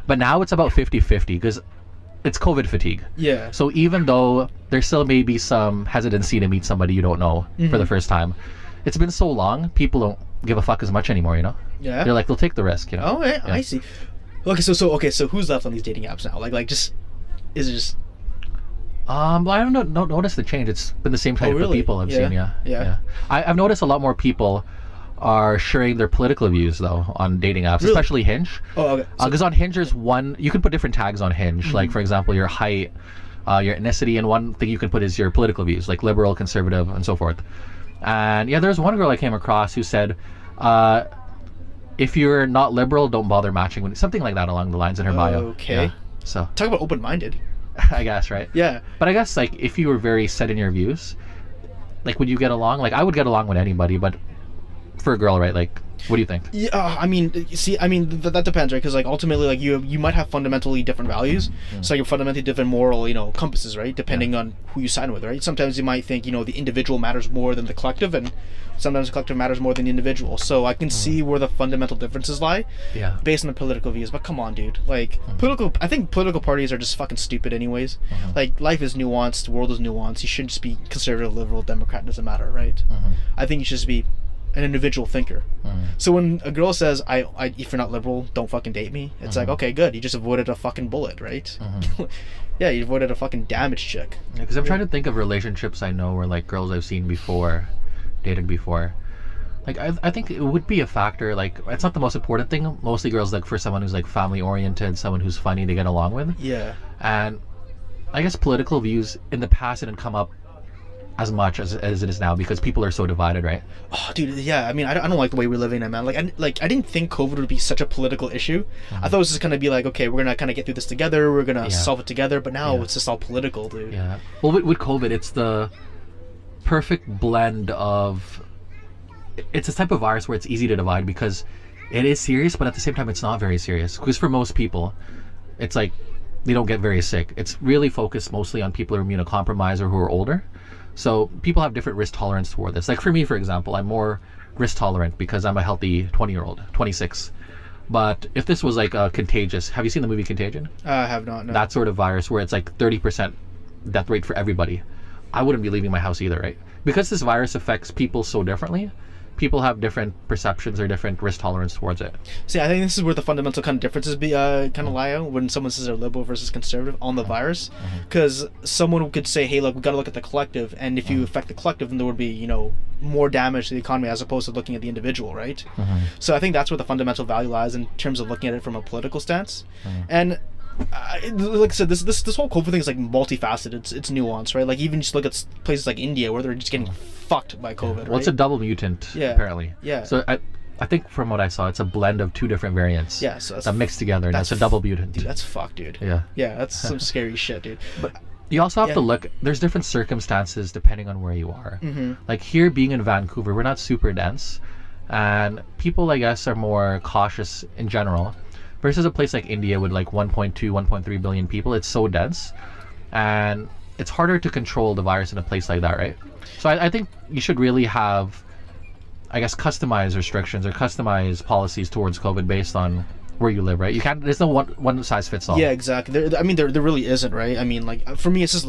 But now it's about 50-50 because it's COVID fatigue. Yeah. So even though there still may be some hesitancy to meet somebody you don't know for the first time, it's been so long, people don't give a fuck as much anymore, you know? Yeah. They're like, they'll take the risk, you know? Oh, yeah, I see. Okay, so who's left on these dating apps now? Like just is it just I haven't noticed the change. It's been the same type of people I've seen, Yeah. I've noticed a lot more people are sharing their political views though on dating apps, especially Hinge. Oh, okay. Because on Hinge there's you can put different tags on Hinge, like for example your height, your ethnicity, and one thing you can put is your political views, like liberal, conservative, and so forth. And yeah, there's one girl I came across who said, if you're not liberal, don't bother matching with something like that along the lines in her bio. Okay. Yeah. So Talk about open-minded. I guess, right? Yeah. But I guess like if you were very set in your views, like would you get along? Like I would get along with anybody, but for a girl, right? Like, what do you think? Yeah, I mean, that depends, right? Because like ultimately, like you might have fundamentally different values, so you're fundamentally different moral, compasses, right? Depending on who you sign with, right? Sometimes you might think, the individual matters more than the collective, and sometimes the collective matters more than the individual. So I can see where the fundamental differences lie, based on the political views. But come on, dude, like I think political parties are just fucking stupid, anyways. Like life is nuanced, the world is nuanced. You shouldn't just be conservative, liberal, Democrat. Doesn't matter, right? I think you should just be an individual thinker. So when a girl says, if you're not liberal, don't fucking date me, it's like, okay, good, you just avoided a fucking bullet, right? Yeah, you avoided a fucking damaged chick. Because I'm trying to think of relationships I know where like girls I've seen before, dated before. Like I think it would be a factor. Like it's not the most important thing. Mostly girls look for someone who's like family oriented, someone who's funny to get along with. Yeah. And I guess political views in the past didn't come up as much as it is now because people are so divided, right? Oh, dude, yeah. I mean, I don't like the way we're living now, man. Like, I didn't think COVID would be such a political issue. I thought it was just gonna be like, okay, we're gonna kind of get through this together. We're gonna solve it together. But now it's just all political, dude. Yeah. Well, with COVID, it's the perfect blend of. It's a type of virus where it's easy to divide because it is serious, but at the same time, it's not very serious. Because for most people, it's like they don't get very sick. It's really focused mostly on people who are immunocompromised or who are older. So people have different risk tolerance toward this. Like for me, for example, I'm more risk tolerant because I'm a healthy 20-year-old, 26. But if this was like a contagious, have you seen the movie Contagion? I have not, no. That sort of virus where it's like 30% death rate for everybody. I wouldn't be leaving my house either, right? Because this virus affects people so differently, people have different perceptions or different risk tolerance towards it. See, I think this is where the fundamental kind of differences kind of lie out when someone says they're liberal versus conservative on the virus. Because someone could say, hey, look, we got to look at the collective, and if you affect the collective, then there would be, more damage to the economy as opposed to looking at the individual, right? So I think that's where the fundamental value lies in terms of looking at it from a political stance. And like I said, this whole COVID thing is like multifaceted. It's nuanced, right? Like even just look at places like India where they're just getting fucked by COVID. Right? Well, it's a double mutant, apparently. Yeah. So I think from what I saw, it's a blend of two different variants. Yeah. So that mixed together, and that's a double mutant. Dude, that's fucked, dude. Yeah. Yeah, that's some scary shit, dude. But you also have to look. There's different circumstances depending on where you are. Like here, being in Vancouver, we're not super dense, and people, I guess, are more cautious in general. Versus a place like India with like 1.2, 1.3 billion people, it's so dense, and it's harder to control the virus in a place like that, right? So I think you should really have, I guess, customized restrictions or customized policies towards COVID based on where you live, right? You can't. There's no one size fits all. Yeah, exactly. There really isn't, right? I mean, like for me, it's just